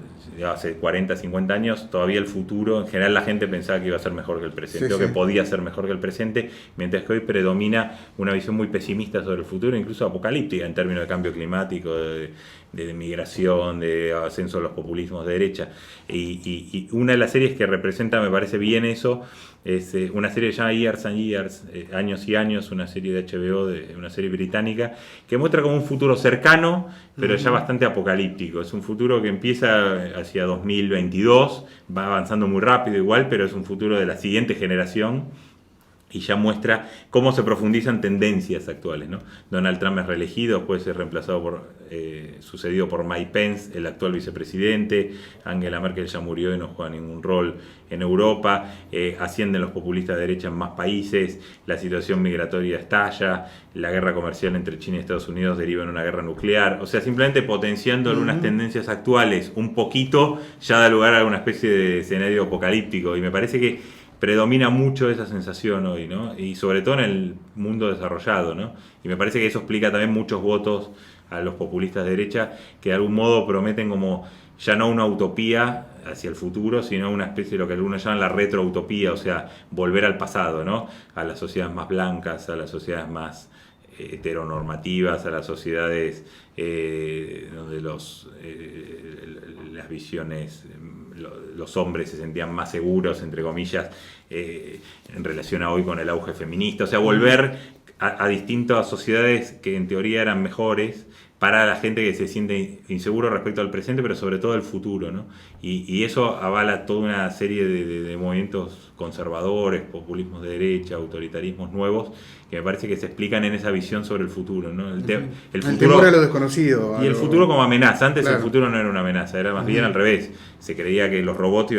hace 40, 50 años, todavía el futuro, en general la gente pensaba que iba a ser mejor que el presente, Sí, o que sí. podía ser mejor que el presente, mientras que hoy predomina una visión muy pesimista sobre el futuro, incluso apocalíptica en términos de cambio climático, de migración, de ascenso de los populismos de derecha. Y una de las series que representa, me parece bien eso, es una serie que se llama Years and Years, Años y Años, una serie de HBO, una serie británica, que muestra como un futuro cercano, pero ya bastante apocalíptico. Es un futuro que empieza hacia 2022, va avanzando muy rápido igual, pero es un futuro de la siguiente generación, y ya muestra cómo se profundizan tendencias actuales, ¿no? Donald Trump es reelegido, después ser reemplazado sucedido por Mike Pence, el actual vicepresidente. Angela Merkel ya murió y no juega ningún rol en Europa. Ascienden los populistas de derecha en más países. La situación migratoria estalla. La guerra comercial entre China y Estados Unidos deriva en una guerra nuclear. O sea, simplemente potenciando algunas tendencias actuales un poquito, ya da lugar a una especie de escenario apocalíptico. Y me parece que predomina mucho esa sensación hoy, ¿no? Y sobre todo en el mundo desarrollado, ¿no? Y me parece que eso explica también muchos votos a los populistas de derecha, que de algún modo prometen como ya no una utopía hacia el futuro, sino una especie de lo que algunos llaman la retroutopía, o sea, volver al pasado, ¿no? A las sociedades más blancas, a las sociedades más heteronormativas, a las sociedades donde las visiones, los hombres se sentían más seguros, entre comillas, en relación a hoy con el auge feminista. O sea, volver a distintas sociedades que en teoría eran mejores para la gente que se siente inseguro respecto al presente, pero sobre todo el futuro, ¿no? Y eso avala toda una serie de movimientos conservadores, populismos de derecha, autoritarismos nuevos, que me parece que se explican en esa visión sobre el futuro, ¿no? El futuro, temor a lo desconocido. Y el futuro como amenaza. Antes Claro. el futuro no era una amenaza, era más bien al revés. Se creía que los robots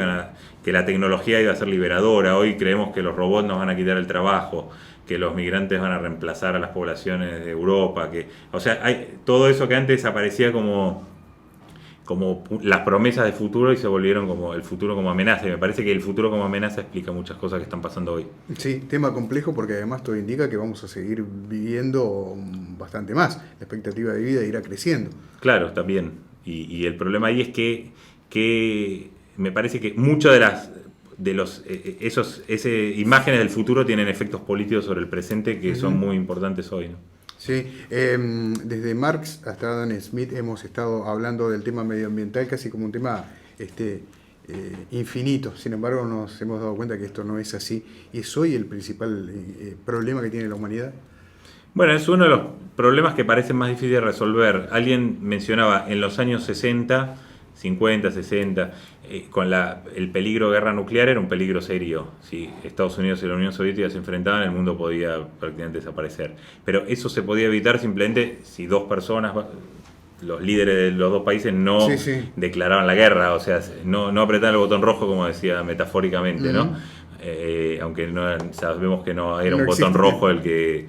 que la tecnología iba a ser liberadora. Hoy creemos que los robots nos van a quitar el trabajo, que los migrantes van a reemplazar a las poblaciones de Europa, o sea, hay todo eso que antes aparecía como las promesas de futuro, y se volvieron como el futuro como amenaza. Y me parece que el futuro como amenaza explica muchas cosas que están pasando hoy. Sí, tema complejo porque además todo indica que vamos a seguir viviendo bastante más. La expectativa de vida irá creciendo. Claro, también. Y el problema ahí es que me parece que muchas de esas imágenes del futuro tienen efectos políticos sobre el presente que son muy importantes hoy, ¿no? Sí, desde Marx hasta Adam Smith hemos estado hablando del tema medioambiental casi como un tema infinito. Sin embargo, nos hemos dado cuenta que esto no es así. ¿Y es hoy el principal problema que tiene la humanidad? Bueno, es uno de los problemas que parecen más difíciles de resolver. Alguien mencionaba en los años 60, 50, 60, con el peligro de guerra nuclear era un peligro serio. Si Estados Unidos y la Unión Soviética se enfrentaban, el mundo podía prácticamente desaparecer. Pero eso se podía evitar simplemente si dos personas, los líderes de los dos países, no declaraban la guerra, o sea, no apretaban el botón rojo, como decía metafóricamente, ¿no? Aunque sabemos que no era un botón rojo el que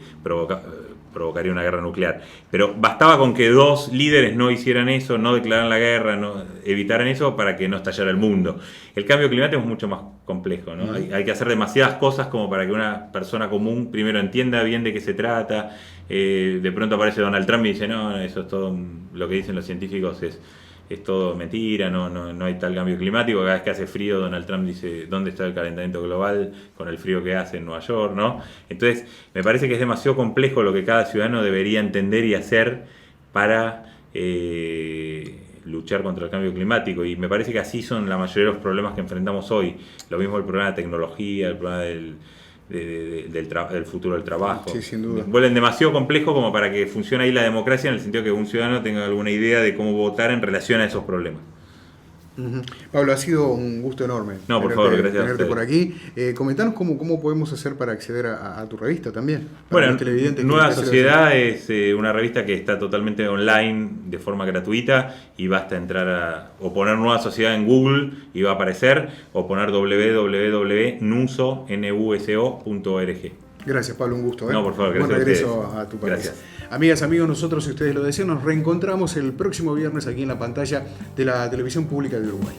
provocaría una guerra nuclear. Pero bastaba con que dos líderes no hicieran eso, no declararan la guerra, no evitaran eso para que no estallara el mundo. El cambio climático es mucho más complejo, ¿no? Hay que hacer demasiadas cosas como para que una persona común primero entienda bien de qué se trata. De pronto aparece Donald Trump y dice, no, eso es todo, lo que dicen los científicos es todo mentira, no hay tal cambio climático. Cada vez que hace frío, Donald Trump dice dónde está el calentamiento global con el frío que hace en Nueva York, ¿no? Entonces, me parece que es demasiado complejo lo que cada ciudadano debería entender y hacer para luchar contra el cambio climático, y me parece que así son la mayoría de los problemas que enfrentamos hoy. Lo mismo el problema de tecnología, el problema del futuro del trabajo. Sí, sin duda. Vuelven demasiado complejo como para que funcione ahí la democracia, en el sentido que un ciudadano tenga alguna idea de cómo votar en relación a esos problemas. Pablo, ha sido un gusto enorme por favor, gracias tenerte por aquí. Comentanos cómo podemos hacer para acceder a tu revista también. Bueno, Nueva Sociedad es una revista que está totalmente online de forma gratuita, y basta entrar o poner Nueva Sociedad en Google y va a aparecer, o poner www.nuso.org. Gracias, Pablo, un gusto. No, por favor, gracias. Buen regreso a tu país. Gracias. Amigas, amigos, nosotros, si ustedes lo desean, nos reencontramos el próximo viernes aquí en la pantalla de la Televisión Pública de Uruguay.